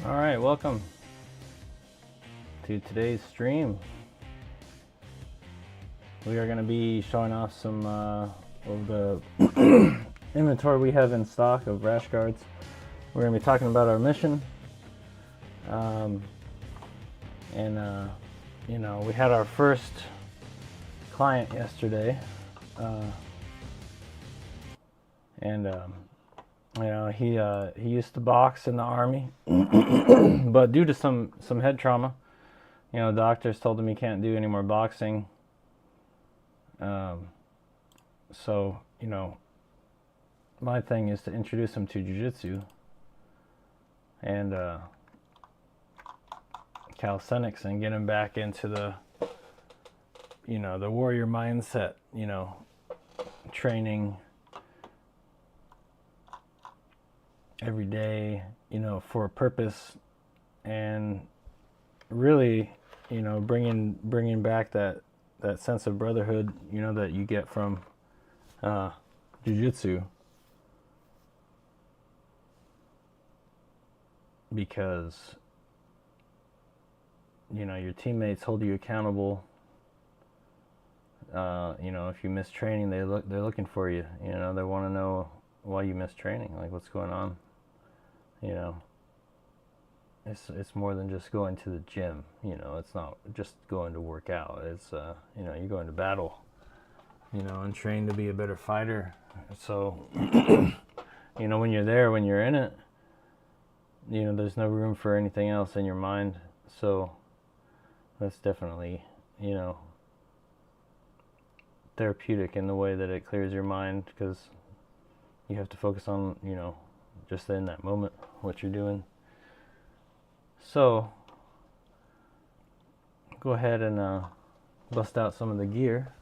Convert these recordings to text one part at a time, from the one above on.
Alright, welcome to today's stream. We are going to be showing off some of the inventory we have in stock of rash guards. We're going to be talking about our mission. You know, we had our first client yesterday. You know, he used to box in the Army, but due to some head trauma, you know, doctors told him he can't do any more boxing. So, you know, my thing is to introduce him to jiu-jitsu and calisthenics and get him back into the, you know, the warrior mindset, you know, training every day, you know, for a purpose, and really, you know, bringing back that sense of brotherhood, you know, that you get from jiu-jitsu, because, you know, your teammates hold you accountable. You know, if you miss training, they're looking for you. You know, they want to know why you missed training, like what's going on. You know, it's more than just going to the gym. You know, it's not just going to work out. It's you know, you're going to battle, you know, and train to be a better fighter. So you know, when you're there, when you're in it, you know, there's no room for anything else in your mind. So that's definitely, you know, therapeutic in the way that it clears your mind, because you have to focus on, you know, just in that moment what you're doing. So go ahead and bust out some of the gear.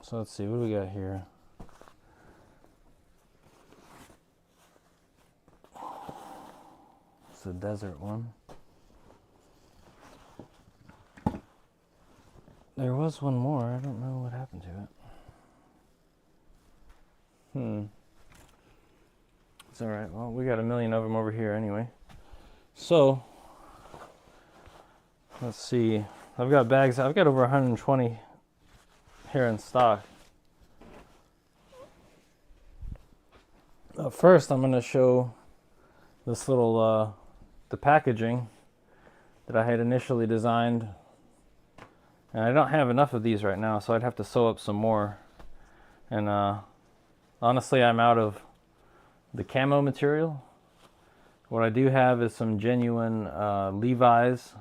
So let's see, what do we got here? It's the desert one. There was one more. I don't know what happened to it. It's alright. Well, we got a million of them over here anyway. So, let's see. I've got bags. I've got over 120 here in stock. First, I'm going to show this little, the packaging that I had initially designed. And I don't have enough of these right now, so I'd have to sew up some more. And honestly, I'm out of the camo material. What I do have is some genuine Levi's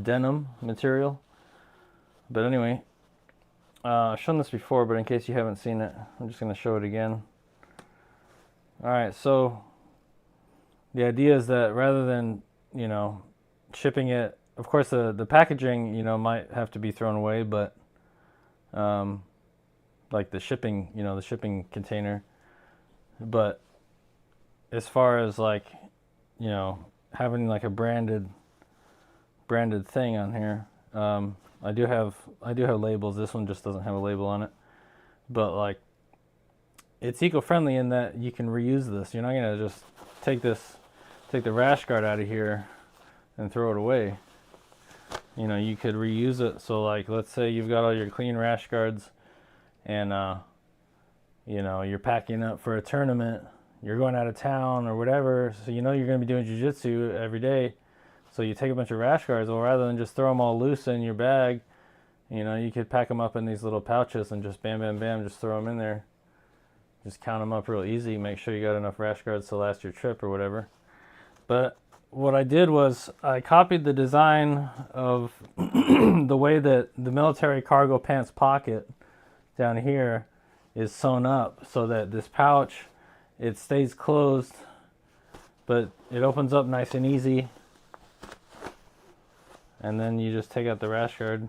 denim material. But anyway, I've shown this before, but in case you haven't seen it, I'm just going to show it again. Alright, so the idea is that rather than, you know, shipping it, of course, the packaging, you know, might have to be thrown away, but like the shipping, you know, the shipping container. But as far as like, you know, having like a branded thing on here, I do have labels. This one just doesn't have a label on it, but like, it's eco-friendly in that you can reuse this. You're not gonna just take the rash guard out of here and throw it away. You know, you could reuse it. So like, let's say you've got all your clean rash guards and, you know, you're packing up for a tournament, you're going out of town or whatever. So, you know, you're going to be doing jiu-jitsu every day. So you take a bunch of rash guards. Well, rather than just throw them all loose in your bag, you know, you could pack them up in these little pouches and just bam, bam, bam, just throw them in there. Just count them up real easy. Make sure you got enough rash guards to last your trip or whatever. But what I did was I copied the design of the way that the military cargo pants pocket down here is sewn up, so that this pouch, it stays closed, but it opens up nice and easy. And then you just take out the rash guard.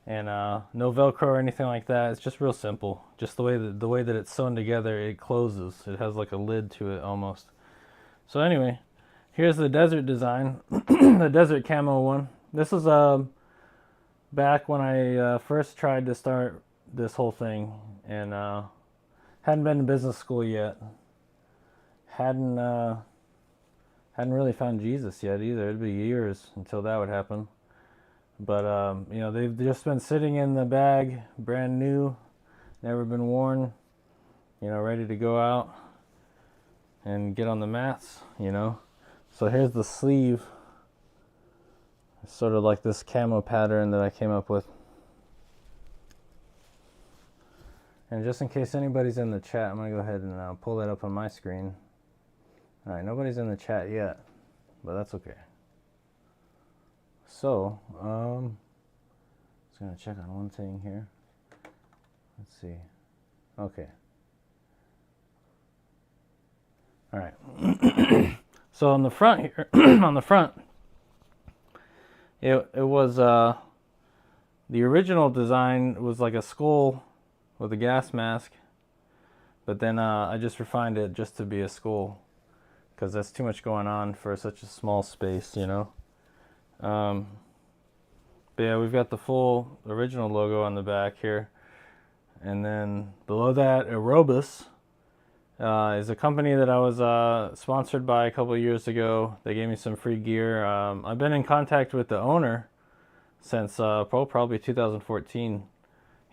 And no Velcro or anything like that. It's just real simple. Just the way that it's sewn together, it closes. It has like a lid to it almost. So anyway, here's the desert design, the desert camo one. This is back when I first tried to start this whole thing. and hadn't been to business school yet. Hadn't really found Jesus yet either. It'd be years until that would happen. But you know, they've just been sitting in the bag, brand new, never been worn. You know, ready to go out and get on the mats. You know, so here's the sleeve. It's sort of like this camo pattern that I came up with. And just in case anybody's in the chat, I'm going to go ahead and pull that up on my screen. Alright, nobody's in the chat yet, but that's okay. So, just going to check on one thing here. Let's see. Okay. Alright. So on the front here, on the front, it was, the original design was like a skull with a gas mask, but then I just refined it just to be a skull, because that's too much going on for such a small space, you know. But yeah, we've got the full original logo on the back here, and then below that, Aerobus is a company that I was sponsored by a couple of years ago. They gave me some free gear. I've been in contact with the owner since probably 2014.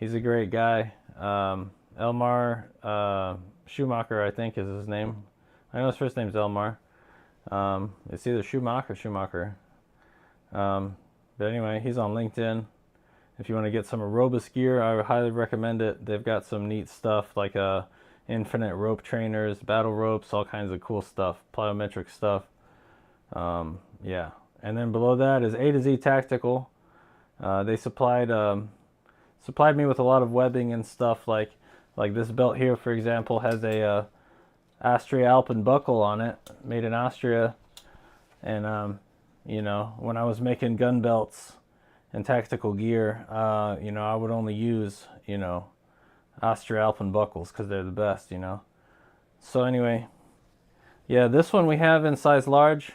He's a great guy. Elmar Schumacher, I think, is his name. I know his first name's Elmar. It's either Schumacher or Schumacher. But anyway, he's on LinkedIn. If you want to get some Aerobus gear, I would highly recommend it. They've got some neat stuff like infinite rope trainers, battle ropes, all kinds of cool stuff, plyometric stuff. Yeah. And then below that is A to Z Tactical. They supplied me with a lot of webbing and stuff, like this belt here, for example, has a Austria Alpen buckle on it, made in Austria. And you know, when I was making gun belts and tactical gear, you know, I would only use, you know, Austria Alpen buckles because they're the best, you know. So anyway, yeah, this one we have in size large.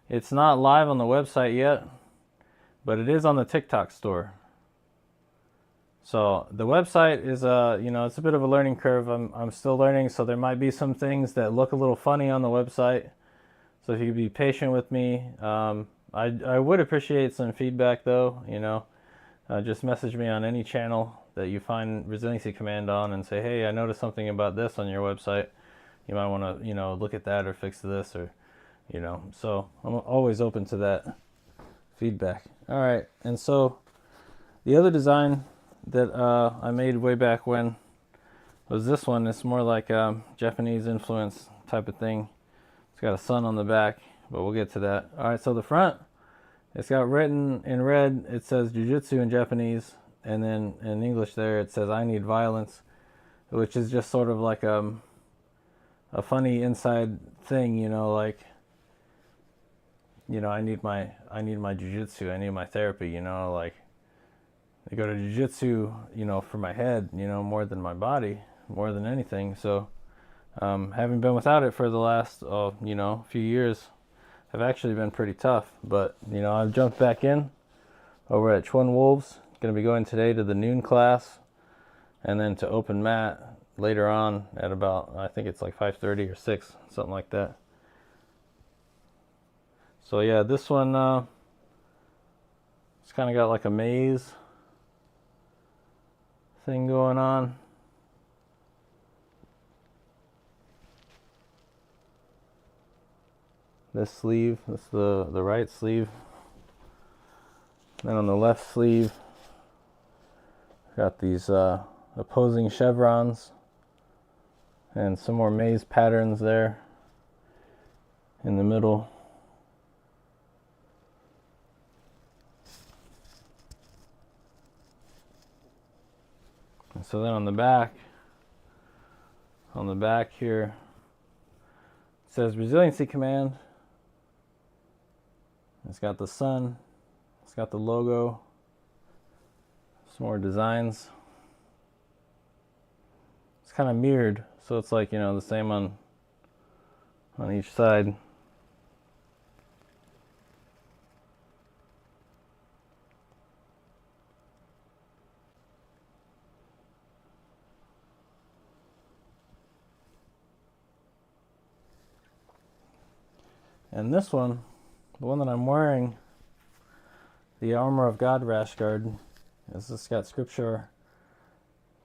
It's not live on the website yet, but it is on the TikTok store. So the website is you know, it's a bit of a learning curve. I'm still learning, so there might be some things that look a little funny on the website. So if you could be patient with me, I would appreciate some feedback though. You know, just message me on any channel that you find Resiliency Command on and say, hey, I noticed something about this on your website. You might want to, you know, look at that or fix this, or, you know. So I'm always open to that feedback. All right, and so the other design that I made way back when was this one. It's more like Japanese influence type of thing. It's got a sun on the back, but we'll get to that. All right, so the front, it's got written in red, it says Jiu-Jitsu in Japanese, and then in English there it says I need violence, which is just sort of like a funny inside thing, you know, like, you know, I need my Jiu-Jitsu, I need my therapy, you know, like I go to Jiu-Jitsu, you know, for my head, you know, more than my body, more than anything. So having been without it for the last, you know, few years, have actually been pretty tough. But, you know, I've jumped back in over at Twin Wolves. Going to be going today to the noon class and then to open mat later on at about, I think it's like 5:30 or 6, something like that. So yeah, this one, it's kind of got like a maze thing going on. This sleeve, that's the right sleeve. Then on the left sleeve, got these opposing chevrons and some more maze patterns there in the middle. And so then on the back here, it says Resiliency Command. It's got the sun, it's got the logo, some more designs. It's kind of mirrored, so it's like, you know, the same on each side. And this one, the one that I'm wearing, the Armor of God rash guard, is this got scripture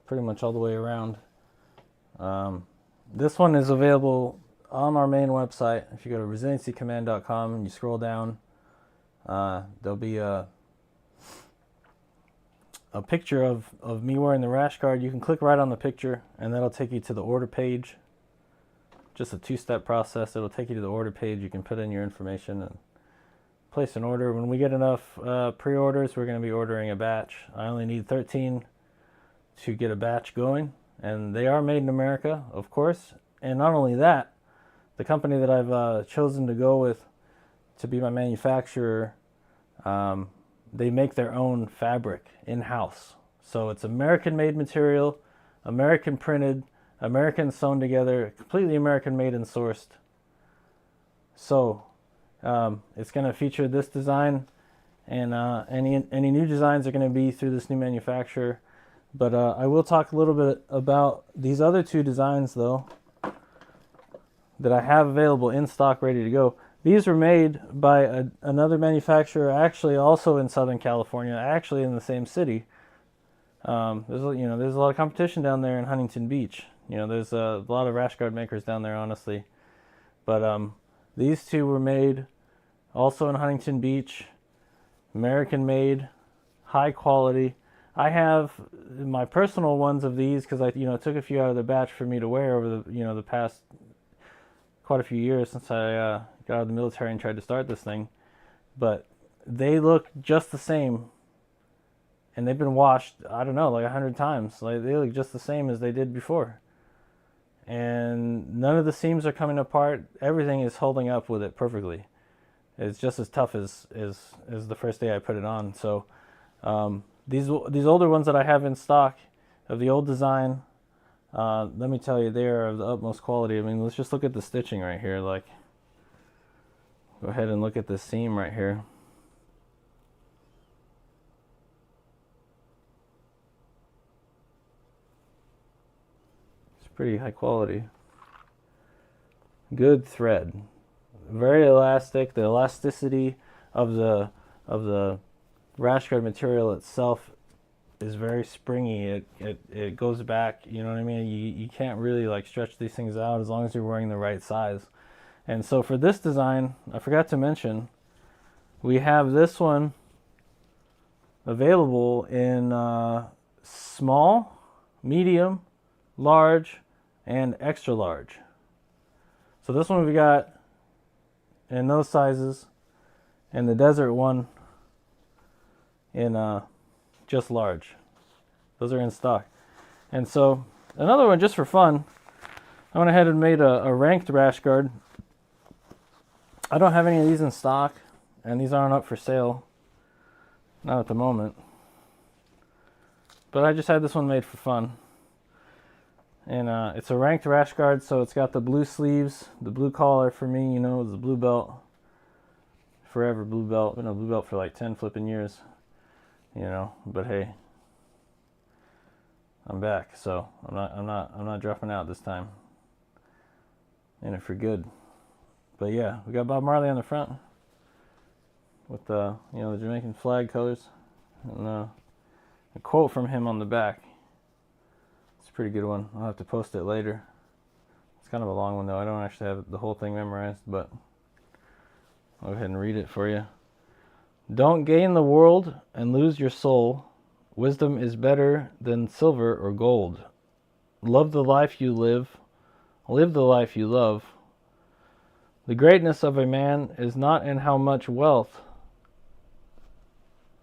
pretty much all the way around. This one is available on our main website. If you go to resiliencycommand.com and you scroll down, there'll be a picture of me wearing the rash guard. You can click right on the picture and that'll take you to the order page. Just a two-step process. It'll take you to the order page. You can put in your information and place an order. When we get enough pre-orders, we're going to be ordering a batch. I only need 13 to get a batch going, and they are made in America, of course. And not only that, the company that I've chosen to go with to be my manufacturer, they make their own fabric in-house. So it's American-made material, American printed, American sewn together, completely American made and sourced. So it's going to feature this design, and any new designs are going to be through this new manufacturer. But I will talk a little bit about these other two designs, though, that I have available in stock, ready to go. These were made by another manufacturer, actually also in Southern California, actually in the same city. There's a lot of competition down there in Huntington Beach. There's a lot of rash guard makers down there, honestly. But these two were made also in Huntington Beach, American made, high quality. I have my personal ones of these because I took a few out of the batch for me to wear over the past quite a few years since I got out of the military and tried to start this thing. But they look just the same, and they've been washed, I don't know, like 100 times. Like, they look just the same as they did before. And none of the seams are coming apart. Everything is holding up with it perfectly. It's just as tough as the first day I put it on. So these older ones that I have in stock of the old design, let me tell you, they are of the utmost quality. I mean, let's just look at the stitching right here. Like, go ahead and look at this seam right here. It's pretty high quality. Good thread. Very elastic. The elasticity of the rash guard material itself is very springy. It goes back, you know what I mean? You can't really like stretch these things out as long as you're wearing the right size. And so for this design, I forgot to mention, we have this one available in small, medium, large, and extra large. So this one we got in those sizes, and the desert one in just large. Those are in stock. And so another one, just for fun, I went ahead and made a ranked rash guard. I don't have any of these in stock, and these aren't up for sale, not at the moment. But I just had this one made for fun. And it's a ranked rash guard, so it's got the blue sleeves, the blue collar for me, the blue belt. Forever blue belt. Been a blue belt for like 10 flipping years. But hey, I'm back, so I'm not dropping out this time. In it for good. But yeah, we got Bob Marley on the front with the the Jamaican flag colors, and a quote from him on the back. It's a pretty good one. I'll have to post it later. It's kind of a long one though. I don't actually have the whole thing memorized, but I'll go ahead and read it for you. Don't gain the world and lose your soul. Wisdom is better than silver or gold. Love the life you live. Live the life you love. The greatness of a man is not in how much wealth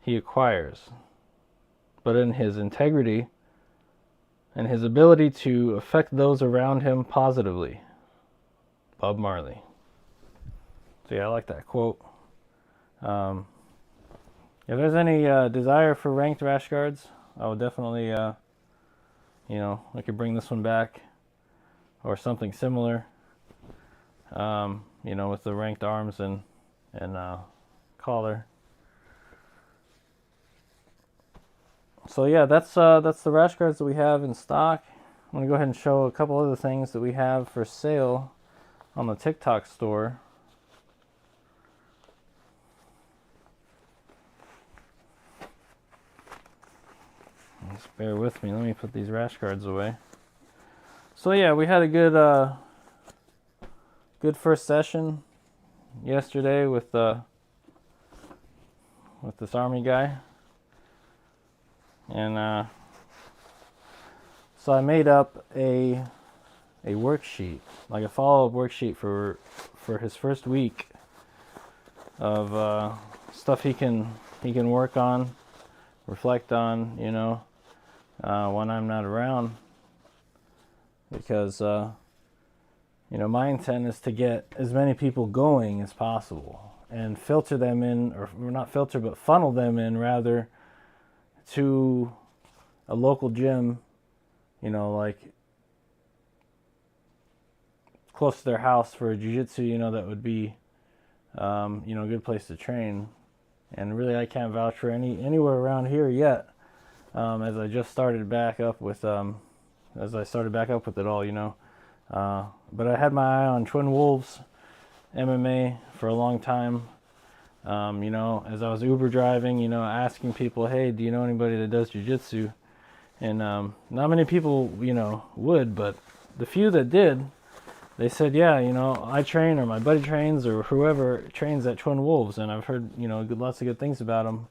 he acquires, but in his integrity and his ability to affect those around him positively. Bob Marley. So yeah, I like that quote. If there's any desire for ranked rash guards, I would definitely, I could bring this one back or something similar, with the ranked arms and collar. So yeah, that's the rash guards that we have in stock. I'm going to go ahead and show a couple other things that we have for sale on the TikTok store. Just bear with me. Let me put these rash guards away. So yeah, we had a good first session yesterday with this Army guy, and so I made up a worksheet, like a follow-up worksheet for his first week of stuff he can work on, reflect on, when I'm not around, because my intent is to get as many people going as possible and filter them in, or not filter, but funnel them in rather, to a local gym, like close to their house for jiu-jitsu, that would be, a good place to train. And really, I can't vouch for anywhere around here yet, as I just started back up with, it all, but I had my eye on Twin Wolves MMA for a long time. As I was Uber driving, asking people, hey, do you know anybody that does jiu-jitsu? And not many people, would, but the few that did, they said, yeah, I train, or my buddy trains, or whoever trains at Twin Wolves, and I've heard, lots of good things about them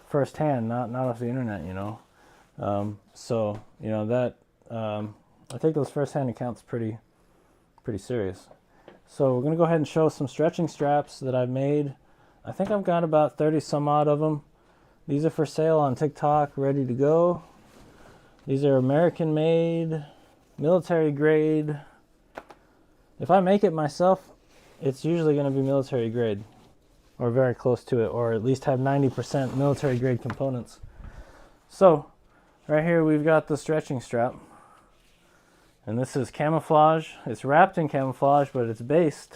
firsthand, not off the internet, so, that, I take those firsthand accounts pretty serious. So we're going to go ahead and show some stretching straps that I've made. I think I've got about 30 some odd of them. These are for sale on TikTok, ready to go. These are American made, military grade. If I make it myself, it's usually going to be military grade, or very close to it, or at least have 90% military grade components. So right here we've got the stretching strap. And this is camouflage. It's wrapped in camouflage, but it's based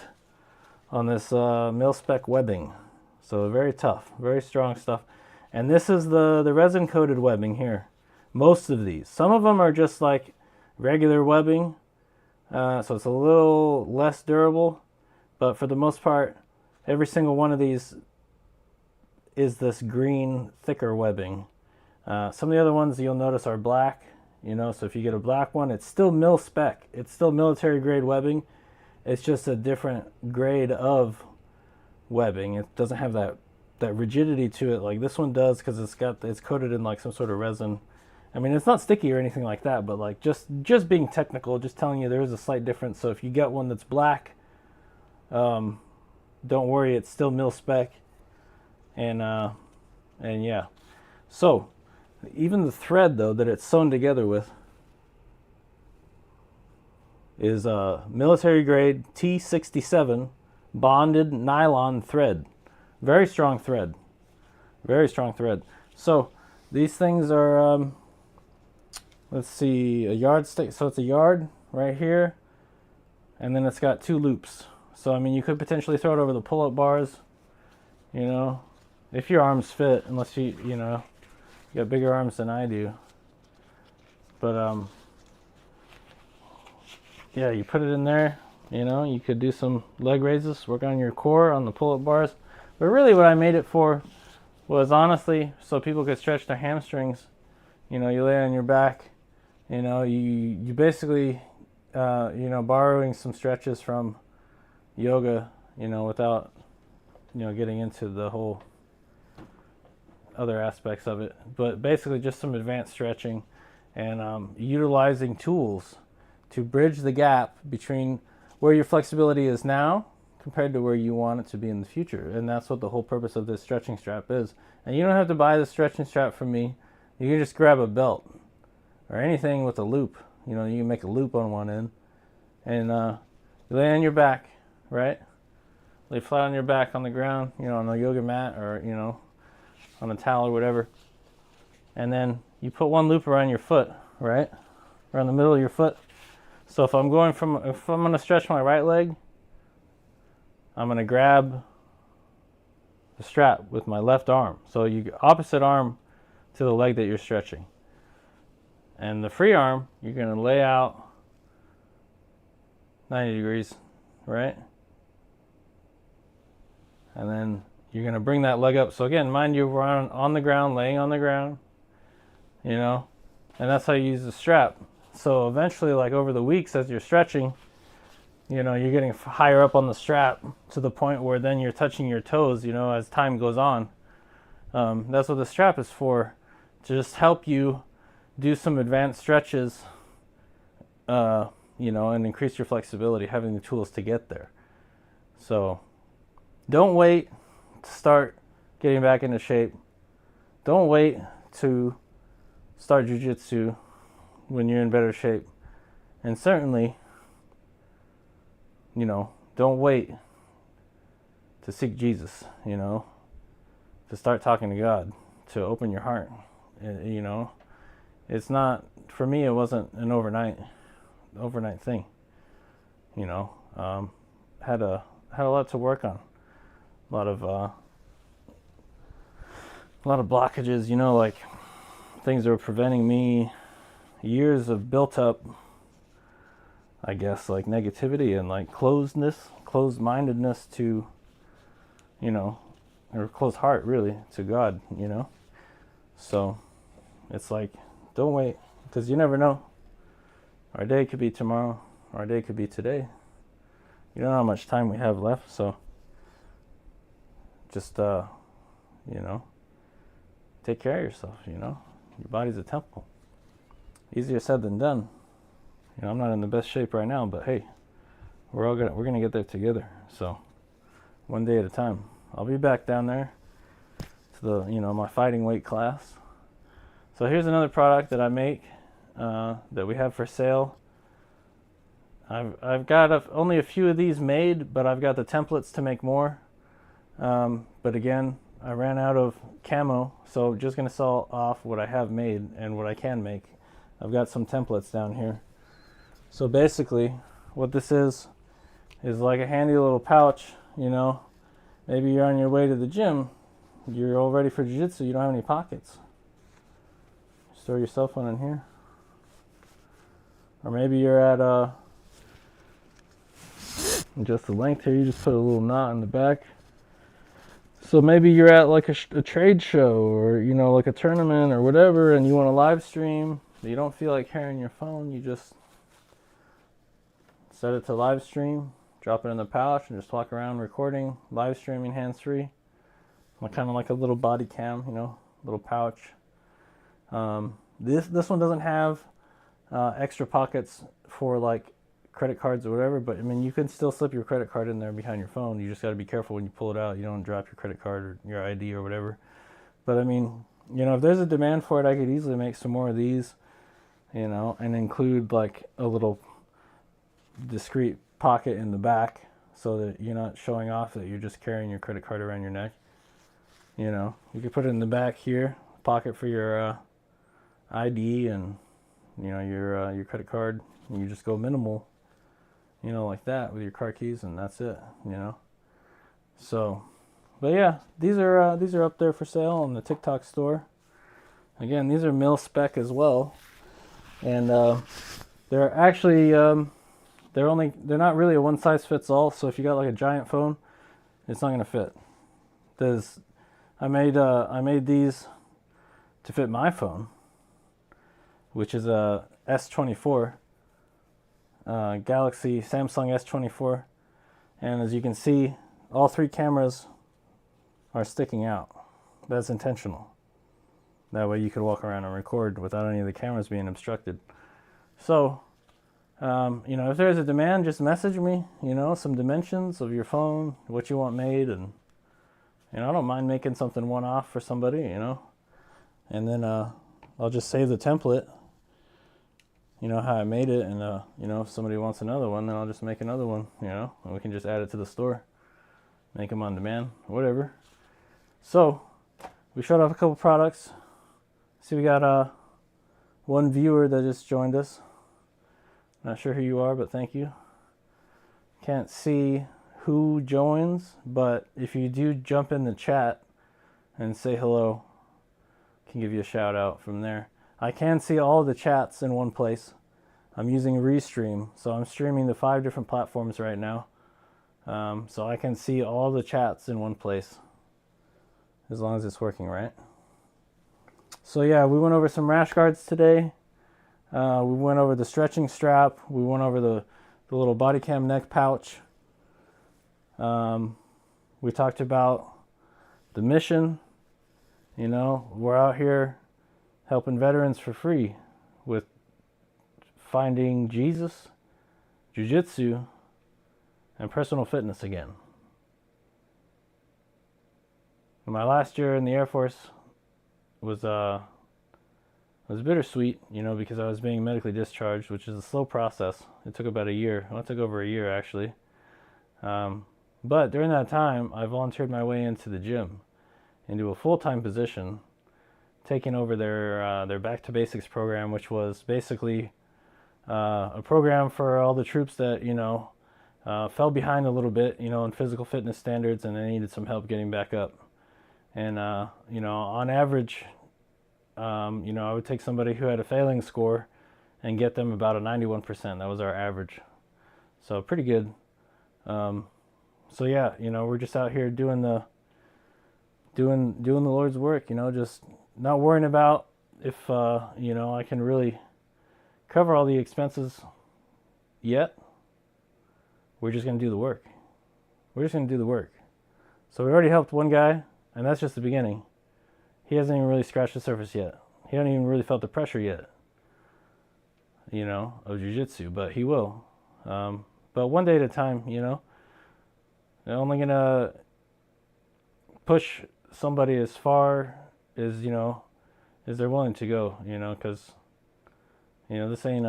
on this mil-spec webbing. So very tough, very strong stuff. And this is the resin-coated webbing here. Most of these. Some of them are just like regular webbing, so it's a little less durable. But for the most part, every single one of these is this green, thicker webbing. Some of the other ones you'll notice are black. So if you get a black one, it's still mil-spec. It's still military grade webbing. It's just a different grade of webbing. It doesn't have that rigidity to it like this one does, because it's coated in like some sort of resin. I mean, it's not sticky or anything like that, but like just being technical, just telling you there is a slight difference. So if you get one that's black, don't worry, it's still mil-spec. And yeah. So even the thread, though, that it's sewn together with is a military grade T67 bonded nylon thread. Very strong thread. Very strong thread. So these things are, let's see, a yardstick. So it's a yard right here, and then it's got 2 loops. So, I mean, you could potentially throw it over the pull-up bars, if your arms fit, unless you got bigger arms than I do. But yeah, you put it in there, you could do some leg raises, work on your core on the pull-up bars. But really what I made it for was honestly so people could stretch their hamstrings. You lay on your back, you basically borrowing some stretches from yoga, without getting into the whole other aspects of it, but basically just some advanced stretching and utilizing tools to bridge the gap between where your flexibility is now compared to where you want it to be in the future. And that's what the whole purpose of this stretching strap is. And you don't have to buy the stretching strap from me. You can just grab a belt or anything with a loop. You can make a loop on one end, and you lay on your back, right? Lay flat on your back on the ground, on a yoga mat, or on a towel or whatever. And then you put one loop around your foot, right? Around the middle of your foot. So if I'm going if I'm going to stretch my right leg, I'm going to grab the strap with my left arm. So you opposite arm to the leg that you're stretching. And the free arm, you're going to lay out 90 degrees, right? And then you're going to bring that leg up. So again, mind you, we're on the ground, laying on the ground, and that's how you use the strap. So eventually, like over the weeks as you're stretching, you know, you're getting higher up on the strap to the point where then you're touching your toes, you know, as time goes on. That's what the strap is for, to just help you do some advanced stretches, you know, and increase your flexibility, having the tools to get there. So don't wait to start getting back into shape. Don't wait to start jiu-jitsu when you're in better shape. And certainly, you know, don't wait to seek Jesus, you know, to start talking to God, to open your heart. You know, it's not, for me, it wasn't an overnight thing, you know. Had a lot to work on, a lot of blockages, you know, like things that were preventing me, years of built up, I guess, like negativity and like closed-mindedness to, you know, or closed heart really to God, you know. So it's like, don't wait, because you never know. Our day could be tomorrow, our day could be today. You don't know how much time we have left, so just you know, take care of yourself, you know. Your body's a temple. Easier said than done. You know, I'm not in the best shape right now, but hey, we're gonna get there together. So one day at a time. I'll be back down there to the, you know, my fighting weight class. So here's another product that I make, that we have for sale. I've got only a few of these made, but I've got the templates to make more. But again, I ran out of camo, so just gonna sell off what I have made and what I can make. I've got some templates down here. So basically, what this is like a handy little pouch, you know. Maybe you're on your way to the gym, you're all ready for jiu-jitsu, you don't have any pockets. Just throw your cell phone in here. Or maybe you're at just the length here, you just put a little knot in the back. So maybe you're at like a trade show, or, you know, like a tournament or whatever, and you want to live stream, but you don't feel like carrying your phone, you just set it to live stream, drop it in the pouch, and just walk around recording, live streaming hands-free. Kind of like a little body cam, you know, little pouch. This one doesn't have extra pockets for like credit cards or whatever, but I mean, you can still slip your credit card in there behind your phone. You just got to be careful when you pull it out. You don't drop your credit card or your ID or whatever. But I mean, you know, if there's a demand for it, I could easily make some more of these, you know, and include like a little discreet pocket in the back, so that you're not showing off that you're just carrying your credit card around your neck. You know, you could put it in the back here, pocket for your ID and, you know, your credit card. And you just go minimal, you know, like that with your car keys, and that's it, you know. So, but yeah, these are up there for sale on the TikTok store. Again, these are mil spec as well, and they're actually they're not really a one size fits all. So if you got like a giant phone, it's not gonna fit. I made these to fit my phone, which is a S24, Galaxy Samsung S24, and as you can see, all three cameras are sticking out. That's intentional. That way you could walk around and record without any of the cameras being obstructed. So, you know, if there's a demand, just message me, you know, some dimensions of your phone, what you want made, and, you know, I don't mind making something one-off for somebody, you know, and then I'll just save the template, you know, how I made it, and, you know, if somebody wants another one, then I'll just make another one, you know, and we can just add it to the store, make them on demand, whatever. So, we showed off a couple products. See, we got one viewer that just joined us. Not sure who you are, but thank you. Can't see who joins, but if you do jump in the chat and say hello, I can give you a shout out from there. I can see all the chats in one place. I'm using Restream, so I'm streaming to 5 different platforms right now. So I can see all the chats in one place, as long as it's working right. So yeah, we went over some rash guards today. We went over the stretching strap. We went over the little body cam neck pouch. We talked about the mission. You know, we're out here helping veterans for free with finding Jesus, jiu-jitsu, and personal fitness again. My last year in the Air Force was bittersweet, you know, because I was being medically discharged, which is a slow process. It took about a year. Well, it took over a year, actually. But during that time, I volunteered my way into the gym, into a full-time position, taking over their Back to Basics program, which was basically a program for all the troops that, you know, fell behind a little bit, you know, in physical fitness standards, and they needed some help getting back up. And, you know, on average, you know, I would take somebody who had a failing score and get them about a 91%. That was our average. So pretty good. So yeah, you know, we're just out here doing the Lord's work, you know, just not worrying about if, you know, I can really cover all the expenses yet. We're just going to do the work. We're just going to do the work. So we already helped one guy, and that's just the beginning. He hasn't even really scratched the surface yet. He hasn't even really felt the pressure yet, you know, of jiu-jitsu, but he will. But one day at a time, you know. They're only going to push somebody as far as, you know, as they're willing to go, you know, because, you know, this ain't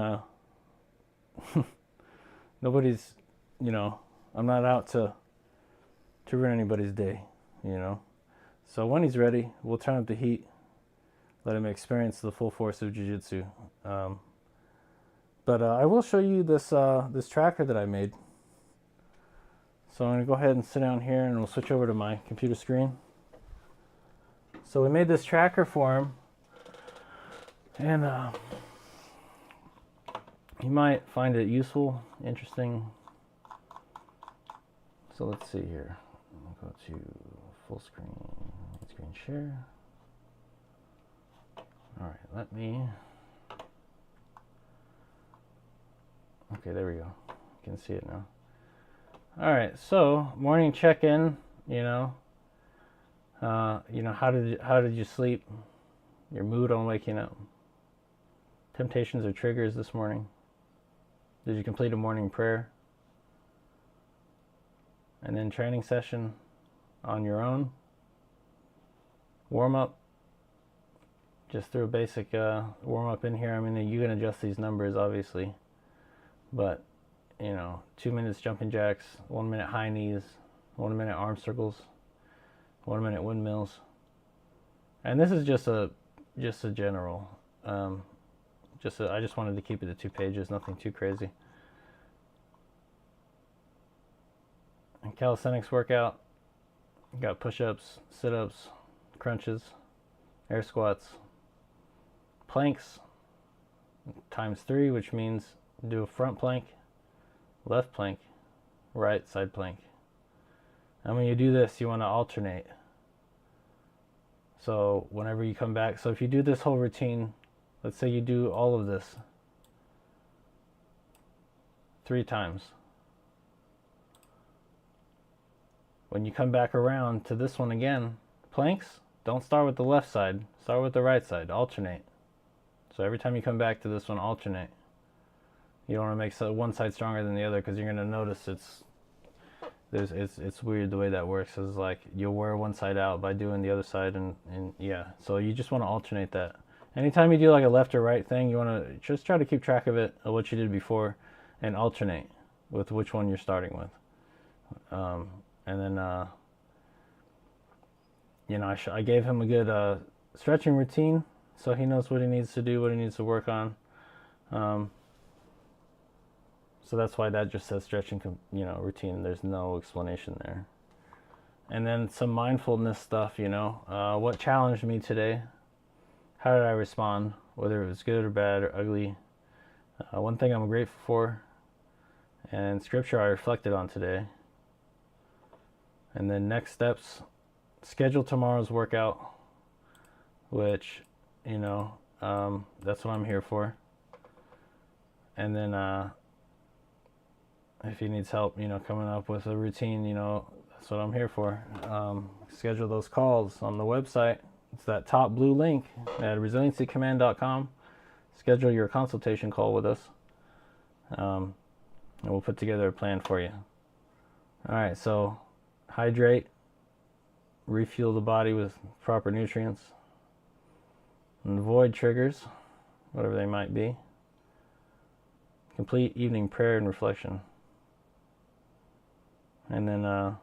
nobody's, you know, I'm not out to ruin anybody's day, you know. So when he's ready, we'll turn up the heat, let him experience the full force of jiu-jitsu. But I will show you this this tracker that I made. So I'm going to go ahead and sit down here, and we'll switch over to my computer screen. So we made this tracker for him, and you might find it useful, interesting. So let's see here. I'll go to full screen share. All right, let me. Okay, there we go. You can see it now. All right, so morning check-in. You know, how did you sleep? Your mood on waking up. Temptations or triggers this morning. Did you complete a morning prayer? And then training session on your own. Warm up. Just threw a basic warm up in here. I mean, you can adjust these numbers obviously, but you know, 2 minutes jumping jacks, 1 minute high knees, 1 minute arm circles, 1 minute windmills, and this is just a general. I just wanted to keep it to 2 pages, nothing too crazy. And calisthenics workout. Got push-ups, sit-ups, crunches, air squats, planks ×3, which means do a front plank, left plank, right side plank. And when you do this, you want to alternate. So whenever you come back, so if you do this whole routine, let's say you do all of this 3 times. When you come back around to this one again, planks, don't start with the left side, start with the right side, alternate. So every time you come back to this one, alternate. You don't want to make one side stronger than the other, because you're going to notice it's weird the way that works. It's like you'll wear one side out by doing the other side, and yeah. So you just want to alternate that. Anytime you do like a left or right thing, you want to just try to keep track of it, of what you did before, and alternate with which one you're starting with. And then, you know, I gave him a good stretching routine, so he knows what he needs to do, what he needs to work on. So that's why that just says stretching, you know, routine. There's no explanation there. And then some mindfulness stuff, you know. What challenged me today? How did I respond? Whether it was good or bad or ugly. One thing I'm grateful for, and scripture I reflected on today. And then next steps, schedule tomorrow's workout, which, you know, that's what I'm here for. And then if he needs help, coming up with a routine, that's what I'm here for. Schedule those calls on the website. It's that top blue link at resiliencycommand.com. Schedule your consultation call with us, and we'll put together a plan for you. All right, so hydrate, refuel the body with proper nutrients, and avoid triggers, whatever they might be. Complete evening prayer and reflection. And then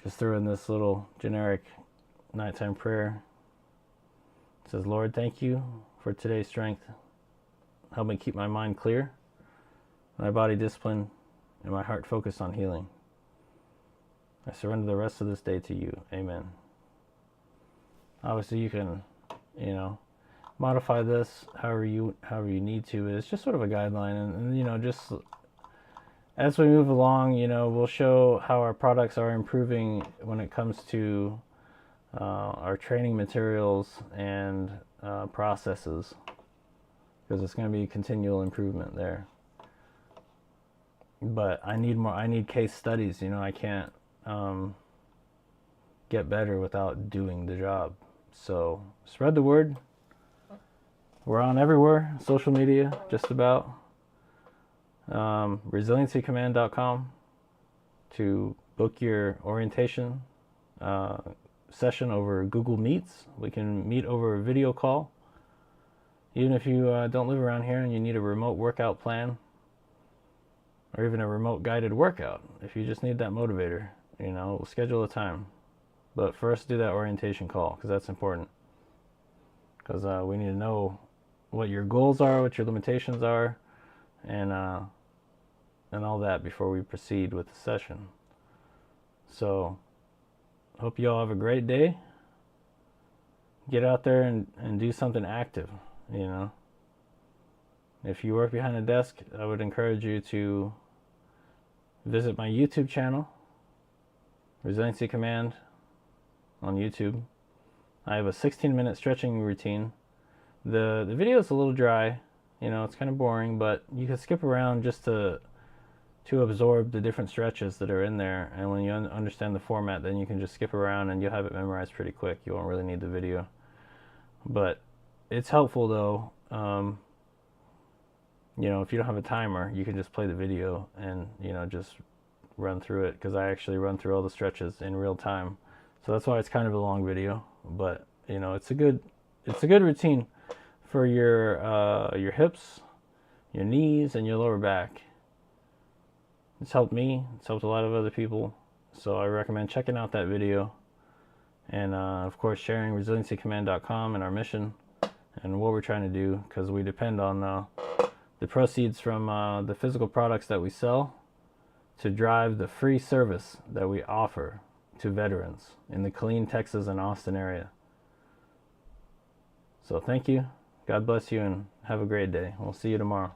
just throw in this little generic nighttime prayer. It says, Lord, thank you for today's strength. Help me keep my mind clear, my body disciplined, and my heart focused on healing. I surrender the rest of this day to you. Amen. Obviously, you can, modify this however you need to. It's just sort of a guideline, and just as we move along, we'll show how our products are improving when it comes to our training materials and processes, because it's going to be continual improvement there. But I need case studies. I can't get better without doing the job. So spread the word. We're on everywhere, social media, just about. Resiliencycommand.com to book your orientation session over Google Meets. We can meet over a video call. Even if you don't live around here and you need a remote workout plan, or even a remote guided workout, if you just need that motivator, we'll schedule a time. But first, do that orientation call, because that's important. Because we need to know what your goals are, what your limitations are, and all that before we proceed with the session. So, hope you all have a great day. Get out there and do something active, If you work behind a desk, I would encourage you to visit my YouTube channel, Resiliency Command on YouTube. I have a 16-minute stretching routine. The video is a little dry, it's kind of boring, but you can skip around just to absorb the different stretches that are in there. And when you understand the format, then you can just skip around and you'll have it memorized pretty quick. You won't really need the video. But it's helpful though. If you don't have a timer, you can just play the video and, just run through it, because I actually run through all the stretches in real time. So that's why it's kind of a long video, but it's a good routine for your hips, your knees, and your lower back. It's helped me. It's helped a lot of other people. So I recommend checking out that video, and of course sharing resiliencycommand.com and our mission and what we're trying to do, because we depend on the proceeds from the physical products that we sell to drive the free service that we offer to veterans in the Killeen, Texas and Austin area. So thank you. God bless you and have a great day. We'll see you tomorrow.